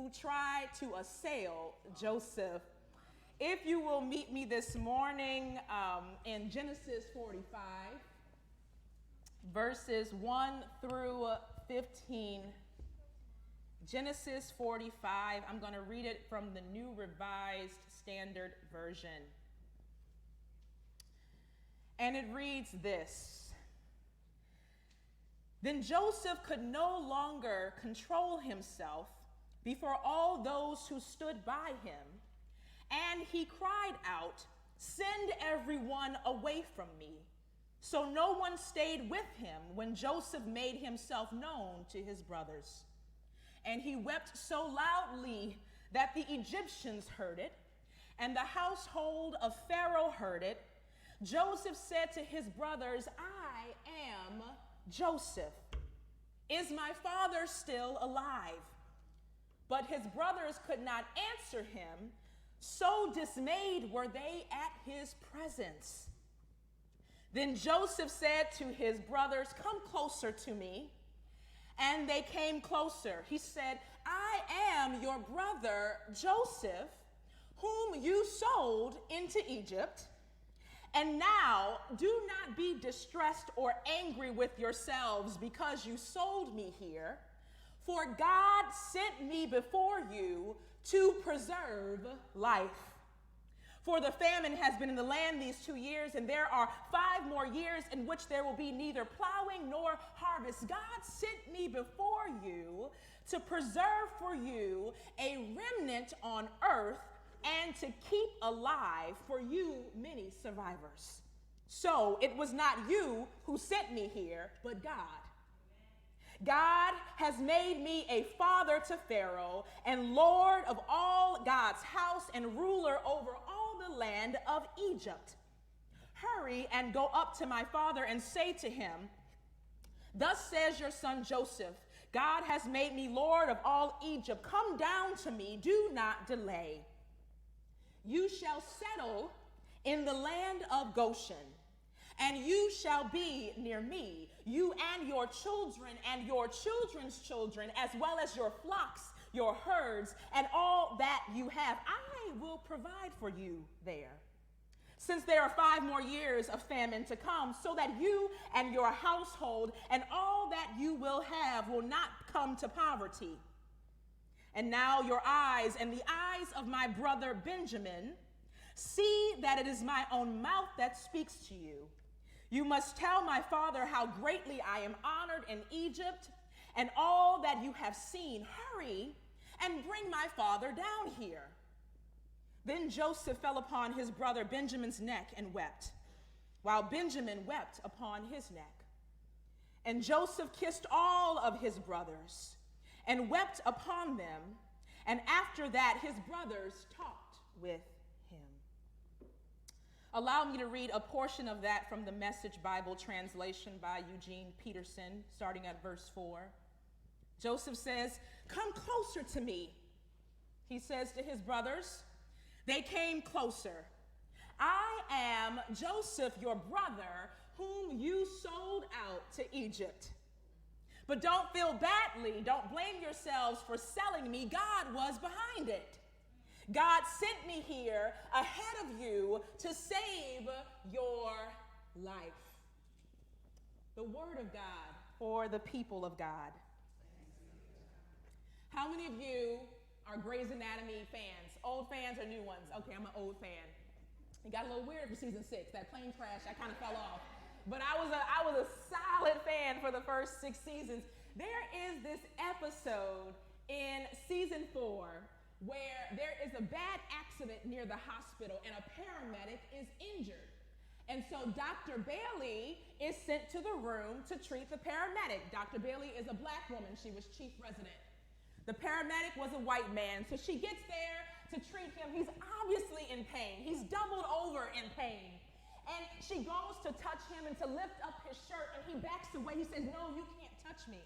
who tried to assail Joseph. If you will meet me this morning in Genesis 45, verses 1 through 15. Genesis 45, I'm going to read it from the New Revised Standard Version. And it reads this: Then Joseph could no longer control himself before all those who stood by him, and he cried out, "Send everyone away from me." So no one stayed with him when Joseph made himself known to his brothers. And he wept so loudly that the Egyptians heard it, and the household of Pharaoh heard it. Joseph said to his brothers, "I am Joseph. Is my father still alive?" But his brothers could not answer him, so dismayed were they at his presence. Then Joseph said to his brothers, "Come closer to me." And they came closer. He said, "I am your brother Joseph, whom you sold into Egypt. And now do not be distressed or angry with yourselves because you sold me here, for God sent me before you to preserve life. For the famine has been in the land these 2 years, and there are 5 more years in which there will be neither plowing nor harvest. God sent me before you to preserve for you a remnant on earth and to keep alive for you many survivors. So it was not you who sent me here, but God. God has made me a father to Pharaoh and Lord of all God's house and ruler over all the land of Egypt. Hurry and go up to my father and say to him, 'Thus says your son Joseph, God has made me Lord of all Egypt. Come down to me, do not delay. You shall settle in the land of Goshen, and you shall be near me, you and your children and your children's children, as well as your flocks, your herds, and all that you have. I will provide for you there, since there are 5 more years of famine to come, so that you and your household and all that you will have will not come to poverty. And now your eyes and the eyes of my brother Benjamin see that it is my own mouth that speaks to you. You must tell my father how greatly I am honored in Egypt and all that you have seen. Hurry and bring my father down here." Then Joseph fell upon his brother Benjamin's neck and wept, while Benjamin wept upon his neck. And Joseph kissed all of his brothers and wept upon them, and after that his brothers talked with him. Allow me to read a portion of that from the Message Bible translation by Eugene Peterson, starting at verse 4. Joseph says, "Come closer to me," he says to his brothers. They came closer. "I am Joseph, your brother, whom you sold out to Egypt. But don't feel badly, don't blame yourselves for selling me. God was behind it. God sent me here ahead of you to save your life." The word of God for the people of God. How many of you are Grey's Anatomy fans? Old fans or new ones? Okay, I'm an old fan. It got a little weird for season 6. That plane crash, I kind of fell off. But I was a solid fan for the first 6 seasons. There is this episode in season 4 where there is a bad accident near the hospital and a paramedic is injured. And so Dr. Bailey is sent to the room to treat the paramedic. Dr. Bailey is a black woman. She was chief resident. The paramedic was a white man. So she gets there to treat him. He's obviously in pain. He's doubled over in pain. And she goes to touch him and to lift up his shirt, and he backs away. He says, "No, you can't touch me."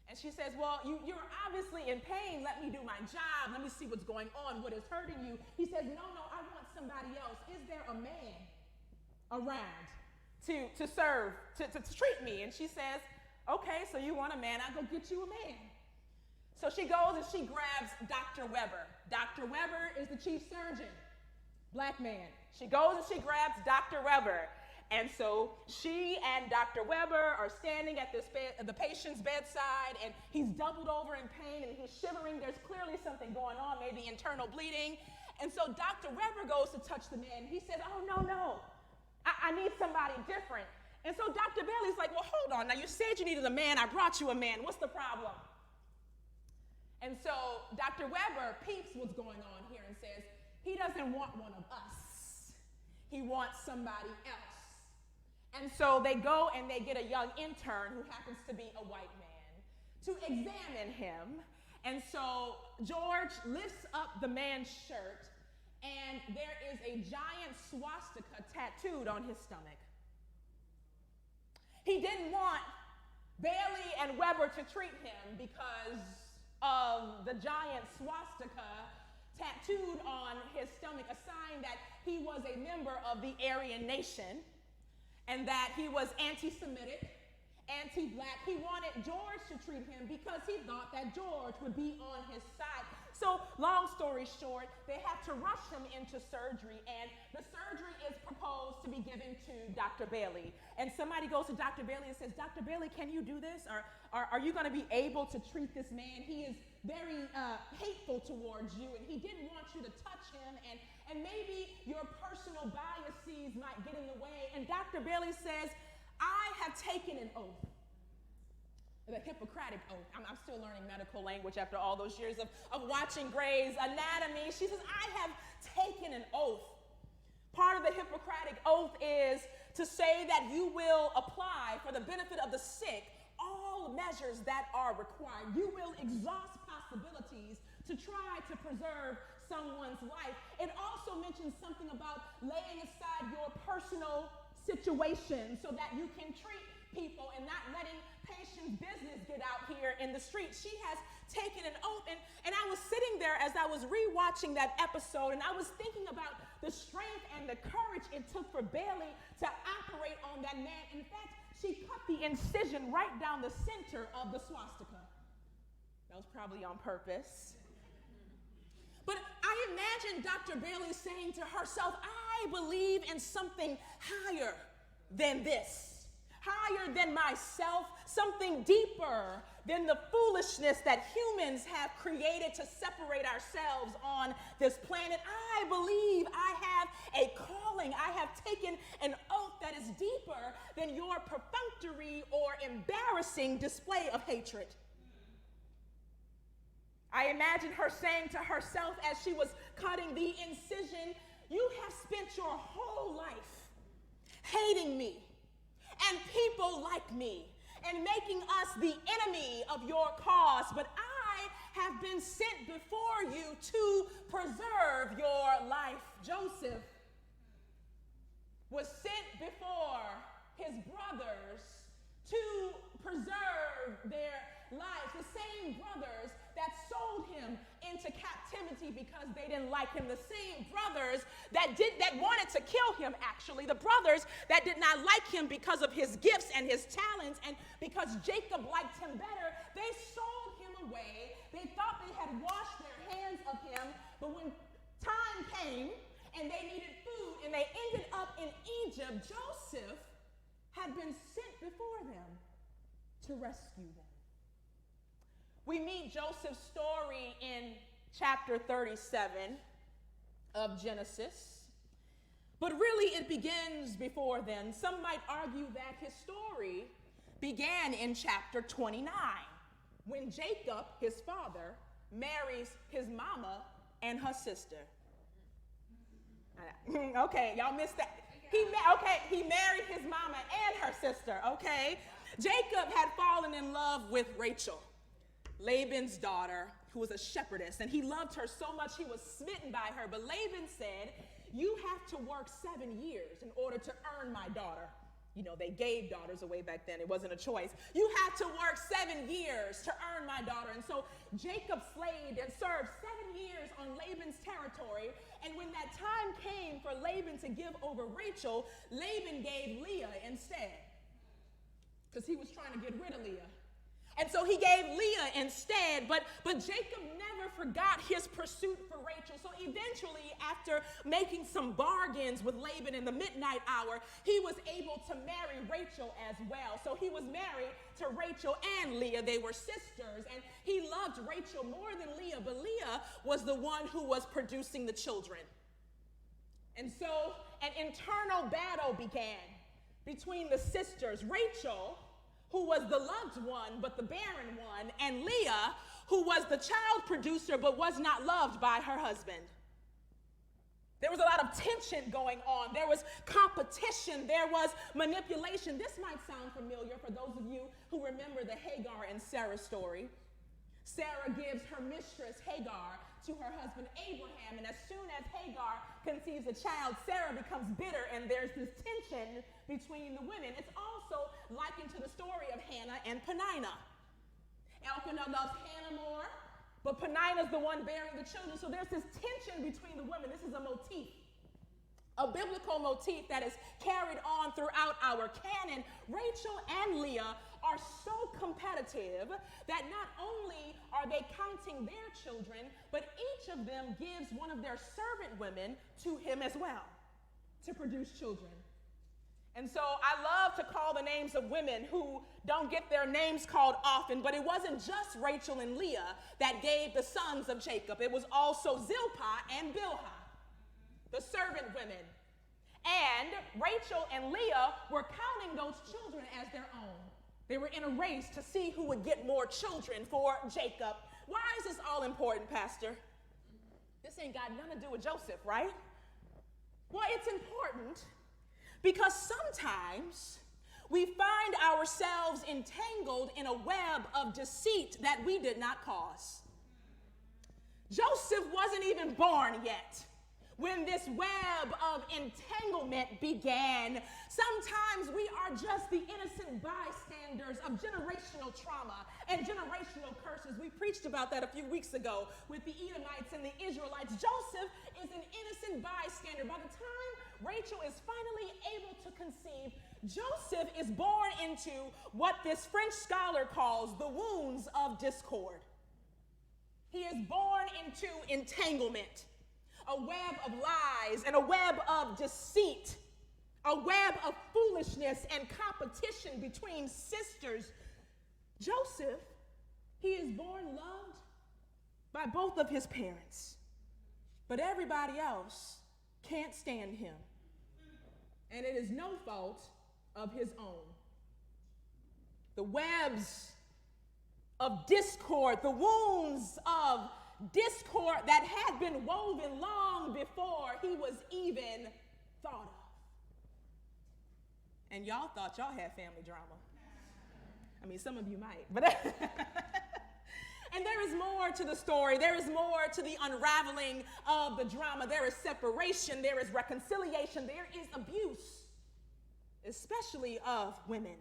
And she says, "Well, you're obviously in pain. Let me do my job. Let me see what's going on. What is hurting you?" He says, No, I want somebody else. Is there a man around to serve, to treat me?" And she says, "Okay, so you want a man. I'll go get you a man." So she goes and she grabs Dr. Weber. Dr. Weber is the chief surgeon, black man. She goes and she grabs Dr. Weber. And so she and Dr. Weber are standing at the patient's bedside, and he's doubled over in pain and he's shivering. There's clearly something going on, maybe internal bleeding. And so Dr. Weber goes to touch the man. He says, oh, no, I need somebody different. And so Dr. Bailey's like, well, hold on. Now, you said you needed a man. I brought you a man. What's the problem? And so Dr. Weber peeps what's going on here and says, he doesn't want one of us. He wants somebody else. And so they go and they get a young intern who happens to be a white man to examine him. And so George lifts up the man's shirt, and there is a giant swastika tattooed on his stomach. He didn't want Bailey and Weber to treat him because of the giant swastika tattooed on his stomach, a sign that he was a member of the Aryan nation and that he was anti-Semitic, anti-black. He wanted George to treat him because he thought that George would be on his side. So long story short, they have to rush him into surgery, and the surgery is proposed to be given to Dr. Bailey. And somebody goes to Dr. Bailey and says, Dr. Bailey, can you do this? Or are you going to be able to treat this man? He is very hateful towards you, and he didn't want you to touch him, and maybe your personal biases might get in the way. And Dr. Bailey says, I have taken an oath. The Hippocratic oath. I'm still learning medical language after all those years of watching Grey's Anatomy. She says, I have taken an oath. Part of the Hippocratic oath is to say that you will apply for the benefit of the sick all measures that are required. You will exhaust possibilities to try to preserve someone's life. It also mentions something about laying aside your personal situation so that you can treat people and not letting patients' business get out here in the street. She has taken an oath, and I was sitting there as I was rewatching that episode, and I was thinking about the strength and the courage it took for Bailey to operate on that man. In fact, she cut the incision right down the center of the swastika. That was probably on purpose. But I imagine Dr. Bailey saying to herself, I believe in something higher than this, higher than myself, something deeper than the foolishness that humans have created to separate ourselves on this planet. I believe I have a calling. I have taken an oath that is deeper than your perfunctory or embarrassing display of hatred. I imagine her saying to herself as she was cutting the incision, you have spent your whole life hating me and people like me and making us the enemy of your cause, but I have been sent before you to preserve your life. Joseph was sent before his brothers to preserve their lives, the same brothers that sold him into captivity because they didn't like him, the same brothers that wanted to kill him, actually, the brothers that did not like him because of his gifts and his talents, and because Jacob liked him better, they sold him away. They thought they had washed their hands of him, but when time came and they needed food and they ended up in Egypt, Joseph had been sent before them to rescue them. We meet Joseph's story in chapter 37 of Genesis, but really it begins before then. Some might argue that his story began in chapter 29, when Jacob, his father, marries his mama and her sister. Okay, y'all missed that. He married his mama and her sister, okay? Jacob had fallen in love with Rachel, Laban's daughter, who was a shepherdess, and he loved her so much he was smitten by her. But Laban said, you have to work 7 years in order to earn my daughter. You know, they gave daughters away back then. It wasn't a choice. You have to work 7 years to earn my daughter. And so Jacob slaved and served 7 years on Laban's territory. And when that time came for Laban to give over Rachel, Laban gave Leah instead, because he was trying to get rid of Leah. And so he gave Leah instead, but Jacob never forgot his pursuit for Rachel. So eventually, after making some bargains with Laban in the midnight hour, he was able to marry Rachel as well. So he was married to Rachel and Leah. They were sisters, and he loved Rachel more than Leah, but Leah was the one who was producing the children. And so an internal battle began between the sisters. Rachel, who was the loved one, but the barren one, and Leah, who was the child producer, but was not loved by her husband. There was a lot of tension going on. There was competition. There was manipulation. This might sound familiar for those of you who remember the Hagar and Sarah story. Sarah gives her mistress Hagar to her husband Abraham, and as soon as Hagar conceives a child, Sarah becomes bitter, and there's this tension between the women. It's also likened to the story of Hannah and Peninnah. Elkanah loves Hannah more, but Peninnah's the one bearing the children, so there's this tension between the women. This is a motif, a biblical motif that is carried on throughout our canon. Rachel and Leah are so competitive that not only are they counting their children, but each of them gives one of their servant women to him as well to produce children. And so I love to call the names of women who don't get their names called often, but it wasn't just Rachel and Leah that gave the sons of Jacob. It was also Zilpah and Bilhah, the servant women. And Rachel and Leah were counting those children as their own. They were in a race to see who would get more children for Jacob. Why is this all important, Pastor? This ain't got nothing to do with Joseph, right? Well, it's important because sometimes we find ourselves entangled in a web of deceit that we did not cause. Joseph wasn't even born yet when this web of entanglement began. Sometimes we are just the innocent bystanders of generational trauma and generational curses. We preached about that a few weeks ago with the Edomites and the Israelites. Joseph is an innocent bystander. By the time Rachel is finally able to conceive, Joseph is born into what this French scholar calls the wounds of discord. He is born into entanglement, a web of lies and a web of deceit, a web of foolishness and competition between sisters. Joseph, he is born loved by both of his parents, but everybody else can't stand him, and it is no fault of his own. The webs of discord, the wounds of discord that had been woven long before he was even thought of. And y'all thought y'all had family drama. I mean, some of you might, but and there is more to the story. There is more to the unraveling of the drama. There is separation, there is reconciliation, there is abuse, especially of women.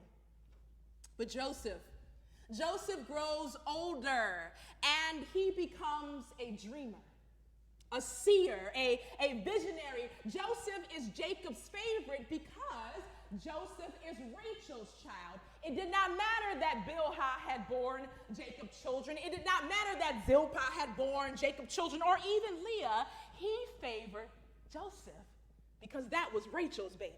But Joseph grows older, and he becomes a dreamer, a seer, a visionary. Joseph is Jacob's favorite because Joseph is Rachel's child. It did not matter that Bilhah had borne Jacob children. It did not matter that Zilpah had borne Jacob children, or even Leah. He favored Joseph because that was Rachel's baby.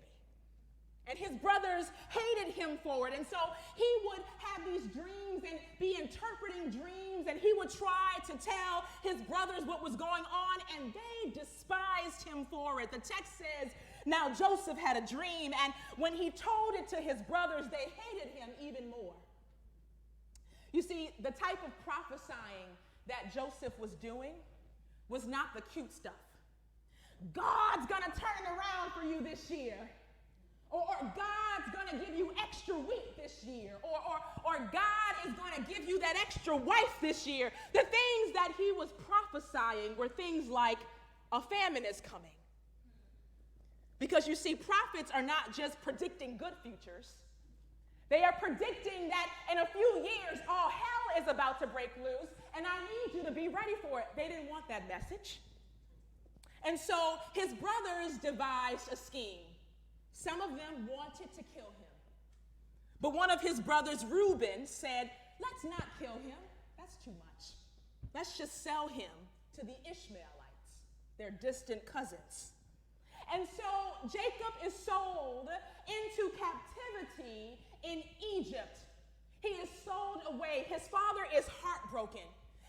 And his brothers hated him for it. And so he would have these dreams and be interpreting dreams, and he would try to tell his brothers what was going on, and they despised him for it. The text says, now Joseph had a dream, and when he told it to his brothers, they hated him even more. You see, the type of prophesying that Joseph was doing was not the cute stuff. God's gonna turn it around for you this year. Or God's going to give you extra wheat this year. Or God is going to give you that extra wife this year. The things that he was prophesying were things like a famine is coming. Because you see, prophets are not just predicting good futures. They are predicting that in a few years, all hell is about to break loose, and I need you to be ready for it. They didn't want that message. And so his brothers devised a scheme. Some of them wanted to kill him. But one of his brothers, Reuben, said, let's not kill him. That's too much. Let's just sell him to the Ishmaelites, their distant cousins. And so Jacob is sold into captivity in Egypt. He is sold away. His father is heartbroken.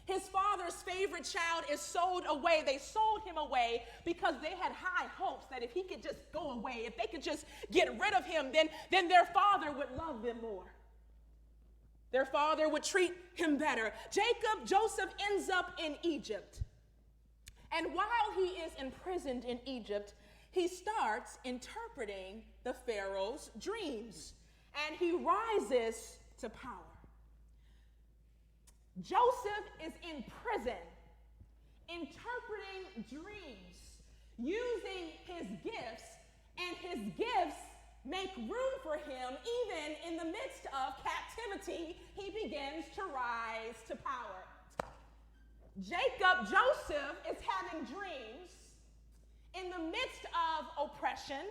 His father's favorite child is sold away. They sold him away because they had high hopes that if he could just go away, if they could just get rid of him, then their father would love them more. Their father would treat him better. Joseph ends up in Egypt. And while he is imprisoned in Egypt, he starts interpreting the Pharaoh's dreams, and he rises to power. Joseph is in prison, interpreting dreams, using his gifts, and his gifts make room for him. Even in the midst of captivity, he begins to rise to power. Joseph is having dreams in the midst of oppression,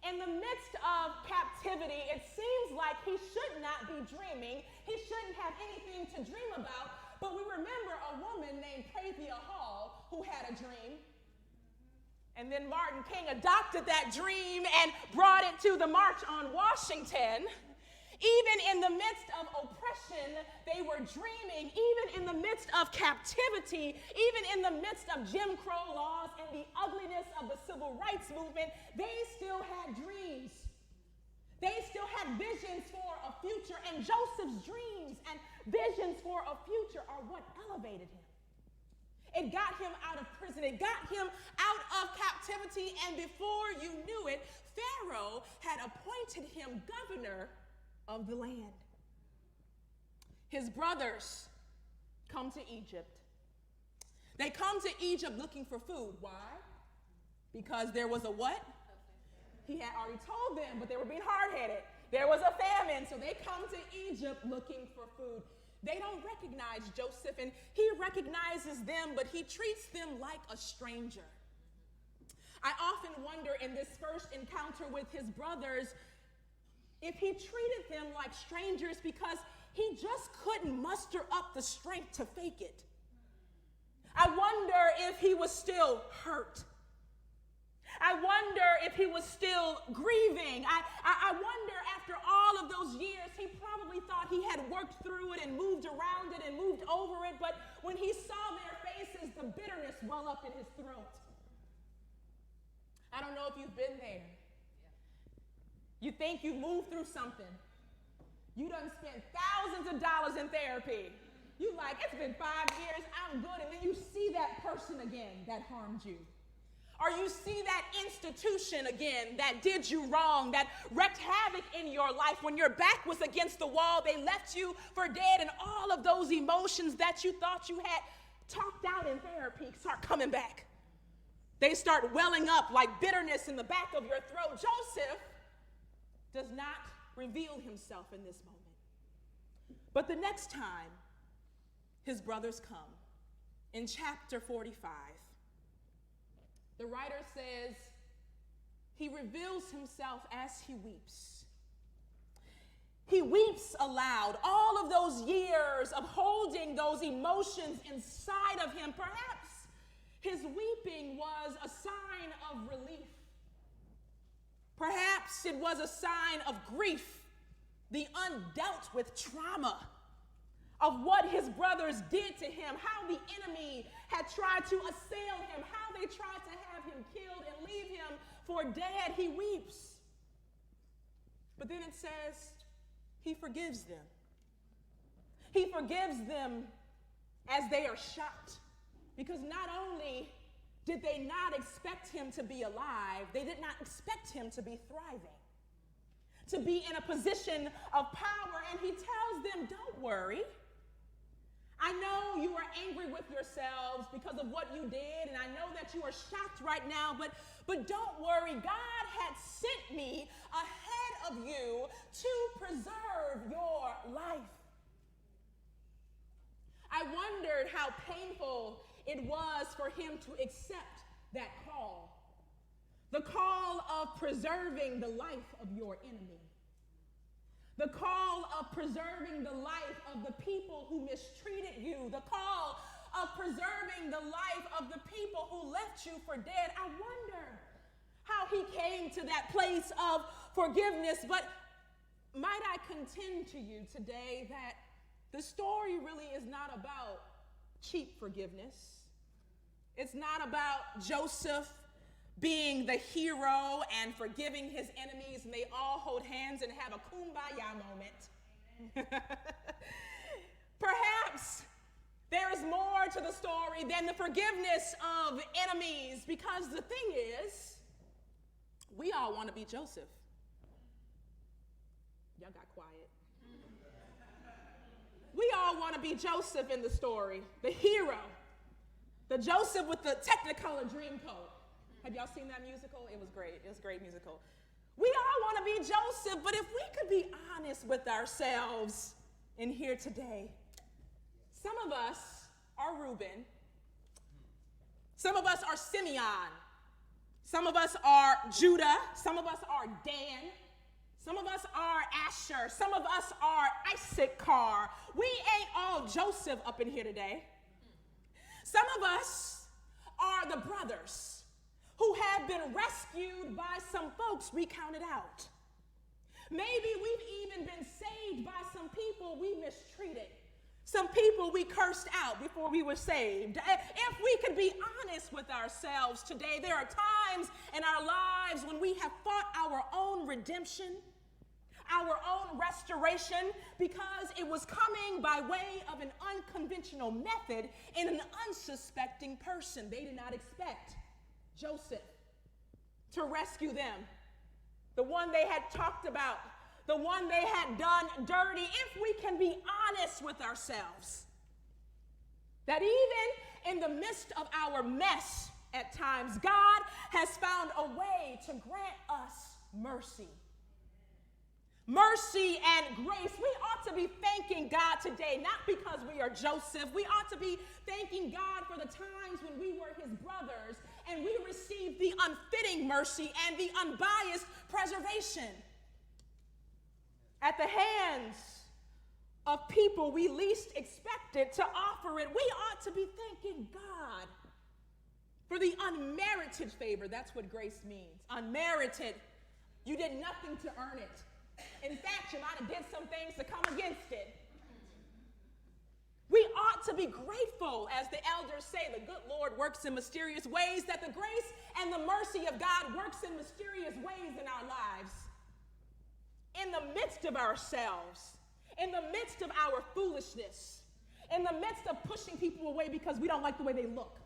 in the midst of captivity. It seems like he should not be dreaming. He shouldn't have anything to dream about. But we remember a woman named Prathia Hall who had a dream. And then Martin King adopted that dream and brought it to the March on Washington. Even in the midst of oppression, they were dreaming. Even in the midst of captivity, even in the midst of Jim Crow laws and the ugliness of the civil rights movement, they still had dreams. They still had visions for a future, and Joseph's dreams and visions for a future are what elevated him. It got him out of prison. It got him out of captivity, and before you knew it, Pharaoh had appointed him governor of the land. His brothers come to Egypt. They come to Egypt looking for food. Why? Because there was a what? He had already told them, but they were being hard-headed. There was a famine, so they come to Egypt looking for food. They don't recognize Joseph, and he recognizes them, but he treats them like a stranger. I often wonder in this first encounter with his brothers if he treated them like strangers because he just couldn't muster up the strength to fake it. I wonder if he was still hurt. I wonder if he was still grieving. I wonder after all of those years, he probably thought he had worked through it and moved around it and moved over it, but when he saw their faces, the bitterness well up in his throat. I don't know if you've been there. You think you moved through something. You done spent thousands of dollars in therapy. You like, it's been 5 years, I'm good, and then you see that person again that harmed you. Or you see that institution again that did you wrong, that wreaked havoc in your life. When your back was against the wall, they left you for dead, and all of those emotions that you thought you had talked out in therapy start coming back. They start welling up like bitterness in the back of your throat. Joseph does not reveal himself in this moment. But the next time his brothers come, in chapter 45, the writer says, he reveals himself as he weeps. He weeps aloud. All of those years of holding those emotions inside of him, perhaps his weeping was a sign of relief. Perhaps it was a sign of grief, the undealt with trauma of what his brothers did to him, how the enemy had tried to assail him, how they tried to have him killed and leave him for dead. He weeps. But then it says he forgives them. He forgives them as they are shocked, because not only did they not expect him to be alive, they did not expect him to be thriving, to be in a position of power. And he tells them, don't worry. I know you are angry with yourselves because of what you did, and I know that you are shocked right now, but don't worry. God had sent me ahead of you to preserve your life. I wondered how painful it was for him to accept that call, the call of preserving the life of your enemy, the call of preserving the life of the people who mistreated you, the call of preserving the life of the people who left you for dead. I wonder how he came to that place of forgiveness. But might I contend to you today that the story really is not about cheap forgiveness. It's not about Joseph being the hero and forgiving his enemies, and they all hold hands and have a kumbaya moment. Perhaps there is more to the story than the forgiveness of enemies, because the thing is, we all want to be Joseph. Y'all got quiet. We all want to be Joseph in the story, the hero, the Joseph with the Technicolor dream coat. Have y'all seen that musical? It was great. It was a great musical. We all want to be Joseph, but if we could be honest with ourselves in here today, some of us are Reuben. Some of us are Simeon. Some of us are Judah. Some of us are Dan. Some of us are Asher. Some of us are Issachar. We ain't all Joseph up in here today. Some of us are the brothers who have been rescued by some folks we counted out. Maybe we've even been saved by some people we mistreated, some people we cursed out before we were saved. If we could be honest with ourselves today, there are times in our lives when we have fought our own redemption, our own restoration, because it was coming by way of an unconventional method in an unsuspecting person. They did not expect Joseph to rescue them, the one they had talked about, the one they had done dirty. If we can be honest with ourselves, that even in the midst of our mess at times, God has found a way to grant us mercy. Mercy and grace. We ought to be thanking God today, not because we are Joseph. We ought to be thanking God for the times when we were his brothers and we received the unfitting mercy and the unbiased preservation at the hands of people we least expected to offer it. We ought to be thanking God for the unmerited favor. That's what grace means. Unmerited. You did nothing to earn it. In fact, you might have did some things to come against it. We ought to be grateful, as the elders say, the good Lord works in mysterious ways, that the grace and the mercy of God works in mysterious ways in our lives. In the midst of ourselves, in the midst of our foolishness, in the midst of pushing people away because we don't like the way they look,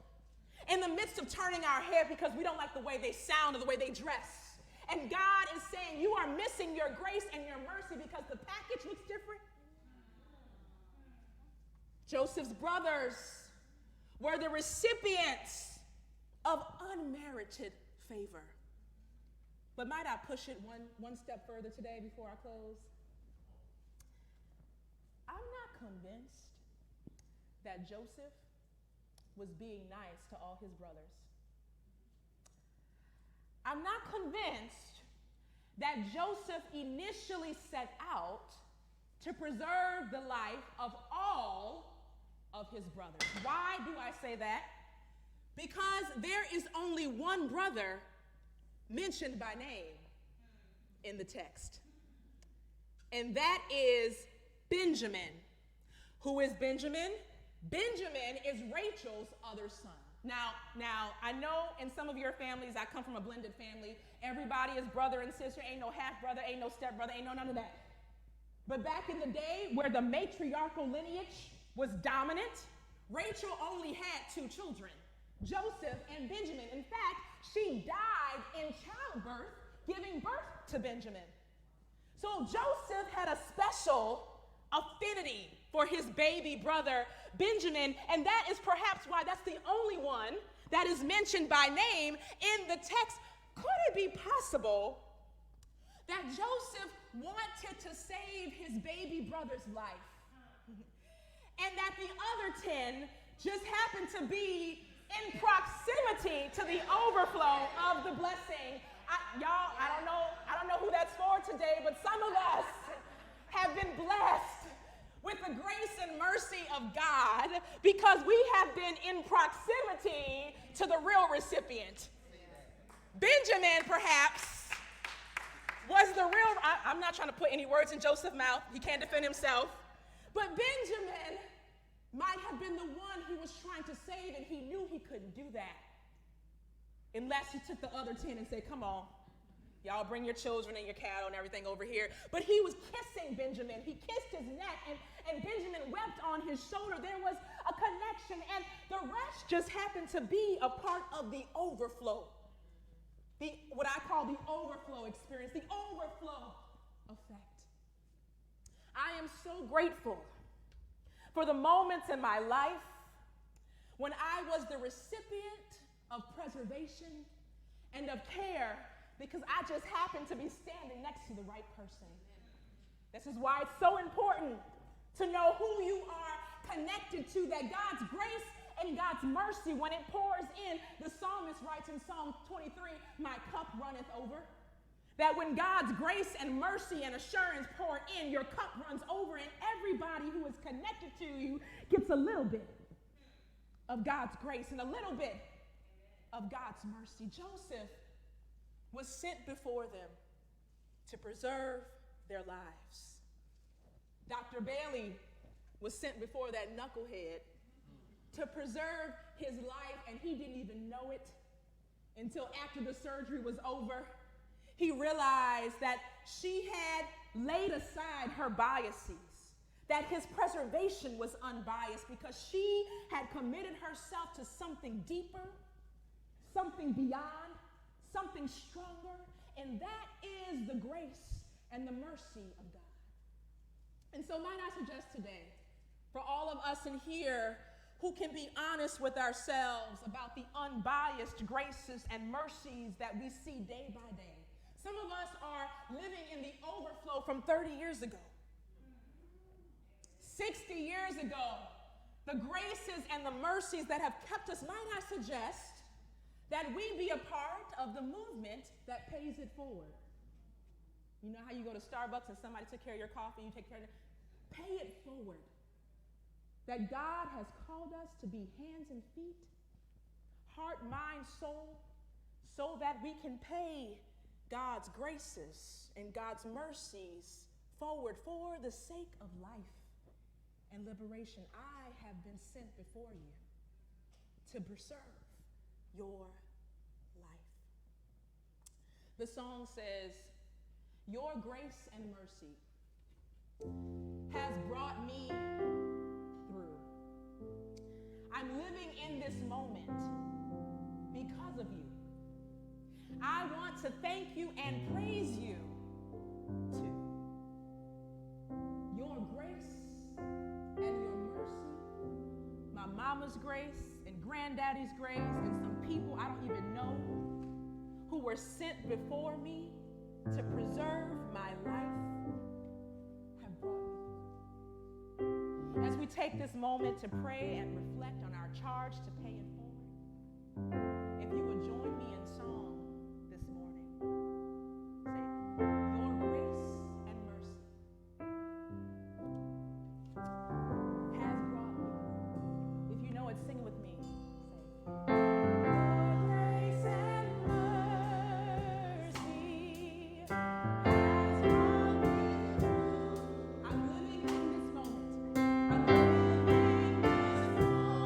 in the midst of turning our hair because we don't like the way they sound or the way they dress. And God is saying, you are missing your grace and your mercy because the package looks different. Joseph's brothers were the recipients of unmerited favor. But might I push it one step further today before I close? I'm not convinced that Joseph was being nice to all his brothers. I'm not convinced that Joseph initially set out to preserve the life of all of his brothers. Why do I say that? Because there is only one brother mentioned by name in the text, and that is Benjamin. Who is Benjamin? Benjamin is Rachel's other son. Now, I know in some of your families, I come from a blended family. Everybody is brother and sister. Ain't no half brother, ain't no step brother, ain't no none of that. But back in the day where the matriarchal lineage was dominant, Rachel only had two children, Joseph and Benjamin. In fact, she died in childbirth, giving birth to Benjamin. So Joseph had a special affinity for his baby brother Benjamin, and that is perhaps why that's the only one that is mentioned by name in the text. Could it be possible that Joseph wanted to save his baby brother's life, and that the other 10 just happened to be in proximity to the overflow of the blessing? I don't know who that's for today, but some of us have been blessed with the grace and mercy of God because we have been in proximity to the real recipient. Benjamin, perhaps, was the real, I'm not trying to put any words in Joseph's mouth. He can't defend himself. But Benjamin might have been the one he was trying to save, and he knew he couldn't do that unless he took the other 10 and said, come on, y'all bring your children and your cattle and everything over here. But he was kissing Benjamin. He kissed his neck, and Benjamin wept on his shoulder. There was a connection, and the rest just happened to be a part of the overflow. What I call the overflow experience, the overflow effect. I am so grateful for the moments in my life when I was the recipient of preservation and of care because I just happened to be standing next to the right person. This is why it's so important to know who you are connected to, that God's grace and God's mercy, when it pours in, the psalmist writes in Psalm 23, my cup runneth over. That when God's grace and mercy and assurance pour in, your cup runs over, and everybody who is connected to you gets a little bit of God's grace and a little bit of God's mercy. Joseph was sent before them to preserve their lives. Dr. Bailey was sent before that knucklehead to preserve his life, and he didn't even know it until after the surgery was over. He realized that she had laid aside her biases, that his preservation was unbiased because she had committed herself to something deeper, something beyond, something stronger, and that is the grace and the mercy of God. And so might I suggest today, for all of us in here who can be honest with ourselves about the unbiased graces and mercies that we see day by day. Some of us are living in the overflow from 30 years ago, 60 years ago. The graces and the mercies that have kept us, might I suggest that we be a part of the movement that pays it forward. You know how you go to Starbucks and somebody took care of your coffee, you take care of it? Pay it forward. That God has called us to be hands and feet, heart, mind, soul, so that we can pay God's graces and God's mercies forward for the sake of life and liberation. I have been sent before you to preserve your life. The song says, your grace and mercy has brought me through. I'm living in this moment because of you. I want to thank you and praise you too. Your grace and your mercy, my mama's grace and granddaddy's grace, and some people I don't even know who were sent before me to preserve my life have brought me through. As we take this moment to pray and reflect on our charge to pay it forward, if you would join me in song this morning. Say, your grace and mercy has brought me through. If you know it, sing it with me. Say, your grace and mercy has brought me through. I'm living in this moment. I'm living in this moment.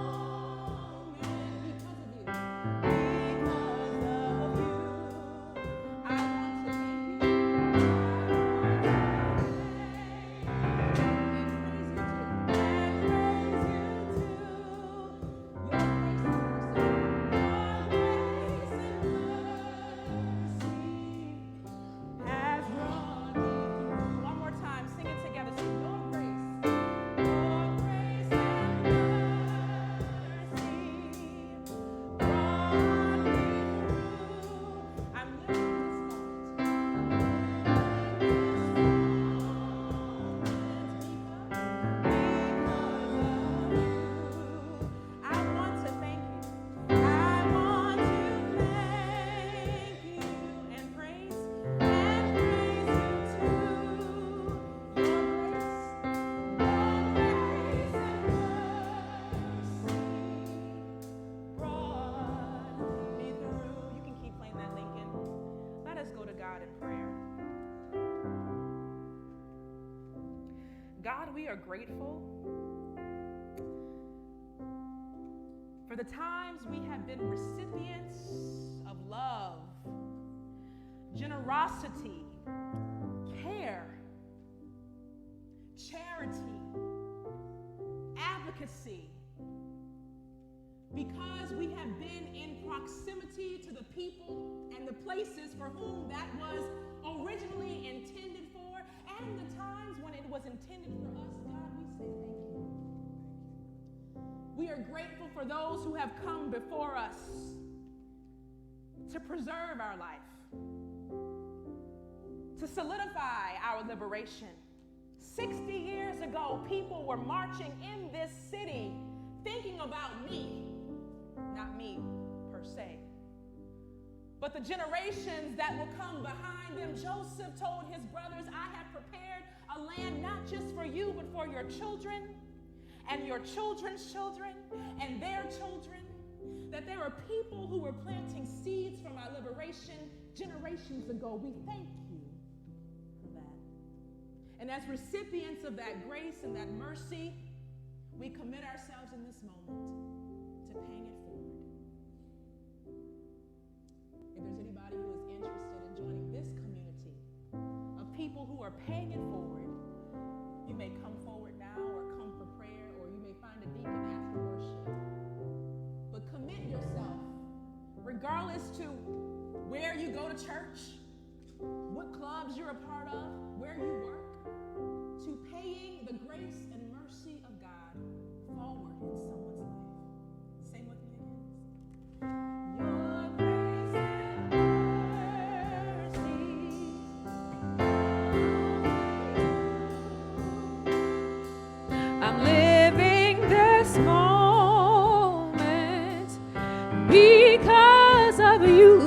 God, we are grateful for the times we have been recipients of love, generosity, care, charity, advocacy, because we have been in proximity to the people and the places for whom that was originally intended for, and the times when it was intended for us. God, we say thank you. We are grateful for those who have come before us to preserve our life, to solidify our liberation. 60 years ago, people were marching in this city thinking about me, not me per se, but the generations that will come behind them. Joseph told his brothers, I have prepared a land not just for you, but for your children and your children's children and their children, that there are people who were planting seeds from our liberation generations ago. We thank you for that. And as recipients of that grace and that mercy, we commit ourselves in this moment to paying it forward. If there's anybody who is interested in joining this community of people who are paying it forward, you may come forward now or come for prayer, or you may find a deacon after worship. But commit yourself, regardless to where you go to church, what clubs you're a part of, where you work, to paying the grace and mercy of God forward in someone's life. Sing with me again. Your grace and mercy. I'm living this moment because of you.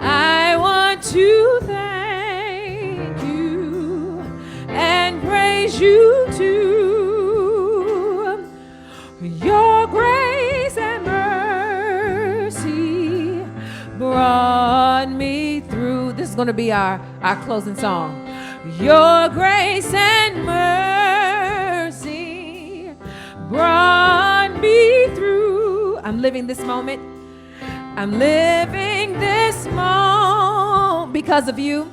I want to thank you and praise you too. Your grace and mercy brought me through. This is going to be our closing song. Your grace and mercy brought me through. I'm living this moment. I'm living this moment because of you.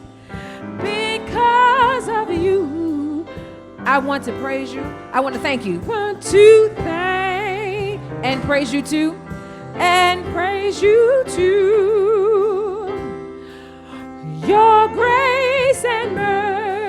Because of you. I want to praise you. I want to thank you. Want to thank and praise you too. And praise you too. Your grace and mercy